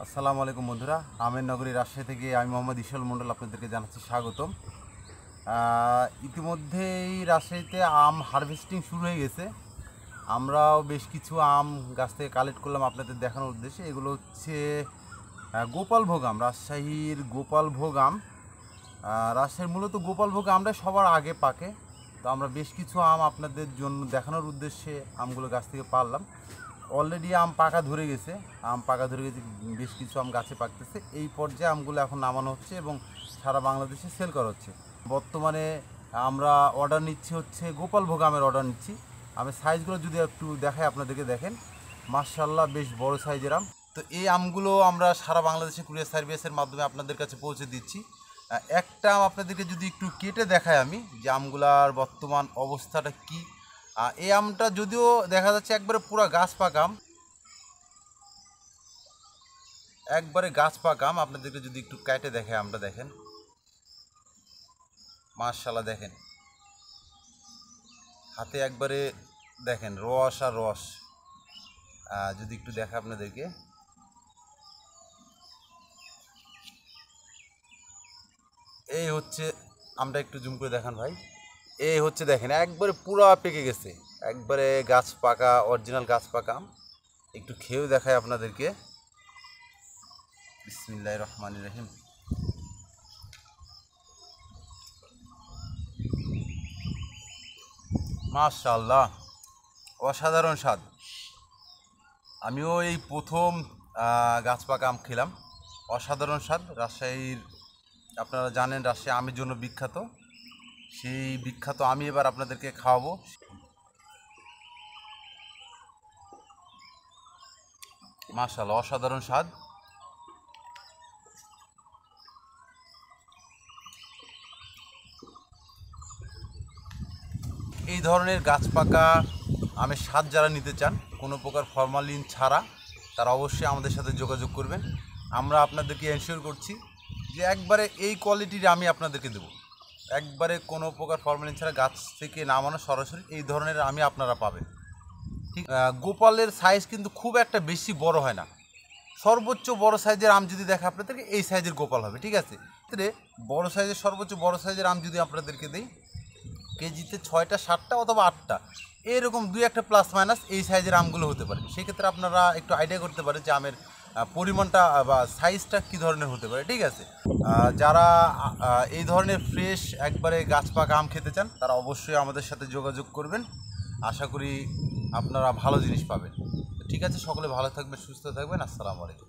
আসসালামু আলাইকুম বন্ধুরা, আমের নগরী রাজশাহী থেকে আমি মোহাম্মদ ইশাল মণ্ডল আপনাদেরকে জানাচ্ছি স্বাগতম। ইতিমধ্যেই রাজশাহীতে আম হারভেস্টিং শুরু হয়ে গেছে। আমরাও বেশ কিছু আম গাছ থেকে কালেক্ট করলাম আপনাদের দেখানোর উদ্দেশ্যে। এগুলো হচ্ছে গোপালভোগ আম, রাজশাহীর গোপালভোগ আম। রাজশাহীর মূলত গোপালভোগ আমটা সবার আগে পাকে, তো আমরা বেশ কিছু আম আপনাদের জন্য দেখানোর উদ্দেশ্যে আমগুলো গাছ থেকে পারলাম। অলরেডি আম পাকা ধরে গেছে, বেশ কিছু আম গাছে পাকতেছে। এই পর্যায়ে আমগুলো এখন নামানো হচ্ছে এবং সারা বাংলাদেশে সেল করা হচ্ছে। বর্তমানে আমরা অর্ডার নিচ্ছি হচ্ছে গোপালভোগ আমের অর্ডার নিচ্ছি। আমের সাইজগুলো যদি একটু দেখাই আপনাদেরকে, দেখেন মাশাআল্লাহ বেশ বড় সাইজের আম। তো এই আমগুলো আমরা সারা বাংলাদেশে কুরিয়ার সার্ভিসের মাধ্যমে আপনাদের কাছে পৌঁছে দিচ্ছি। একটা আম আপনাদেরকে যদি একটু কেটে দেখাই আমি, যে আমগুলার বর্তমান অবস্থাটা কী। এই আমটা যদিও দেখা যাচ্ছে একবারে পুরো গাছ পাকা আম, আপনাদেরকে যদি একটু কেটে দেখাই আমটা দেখেন, মাশাআল্লাহ দেখেন হাতে একবারে দেখেন রস আর রস। যদি একটু দেখা আপনাদেরকে, এই হচ্ছে আমটা, একটু জুম করে দেখান ভাই। এই হচ্ছে দেখেন একবারে পুরো পেকে গেছে, একবারে গাছ পাকা, অরিজিনাল গাছ পাকা আম। একটু খেয়েও দেখায় আপনাদেরকে। বিসমিল্লাহির রহমানির রহিম। মাশাআল্লাহ অসাধারণ স্বাদ। আমিও এই প্রথম গাছ পাকা আম খেলাম, অসাধারণ স্বাদ। রাজশাহীর, আপনারা জানেন রাজশাহী আমের জন্য বিখ্যাত, সেই বিখ্যাত আমি এবার আপনাদেরকে খাওয়াবো। মাশাআল্লাহ অসাধারণ স্বাদ। এই ধরনের গাছ পাকা আমের স্বাদ যারা নিতে চান কোনো প্রকার ফরমালিন ছাড়া, তারা অবশ্যই আমাদের সাথে যোগাযোগ করবেন। আমরা আপনাদেরকে এনশিওর করছি যে একবারে এই কোয়ালিটির আমি আপনাদেরকে দেবো, একবারে কোনো প্রকার ফরমালিন ছাড়া গাছ থেকে নামানো সরাসরি এই ধরনের আমি আপনারা পাবেন। ঠিক, গোপালের সাইজ কিন্তু খুব একটা বেশি বড় হয় না। সর্বোচ্চ বড় সাইজের আম যদি দেখা আপনাদেরকে, এই সাইজের গোপাল হবে, ঠিক আছে। বড় সাইজের, সর্বোচ্চ বড় সাইজের আম যদি আপনাদেরকে দিই, কেজিতে 6টা 7টা অথবা 8টা এরকম 2-1 প্লাস মাইনাস এই সাইজের আমগুলো হতে পারে। সেক্ষেত্রে আপনারা একটু আইডিয়া করতে পারেন যে আমের পরিমাণটা বা সাইজটা কী ধরনের হতে পারে, ঠিক আছে। যারা এই ধরনের ফ্রেশ একবারে গাছ পাকা আম খেতে চান, তারা অবশ্যই আমাদের সাথে যোগাযোগ করবেন। আশা করি আপনারা ভালো জিনিস পাবেন। ঠিক আছে, সকলে ভালো থাকবেন, সুস্থ থাকবেন। আসসালামু আলাইকুম।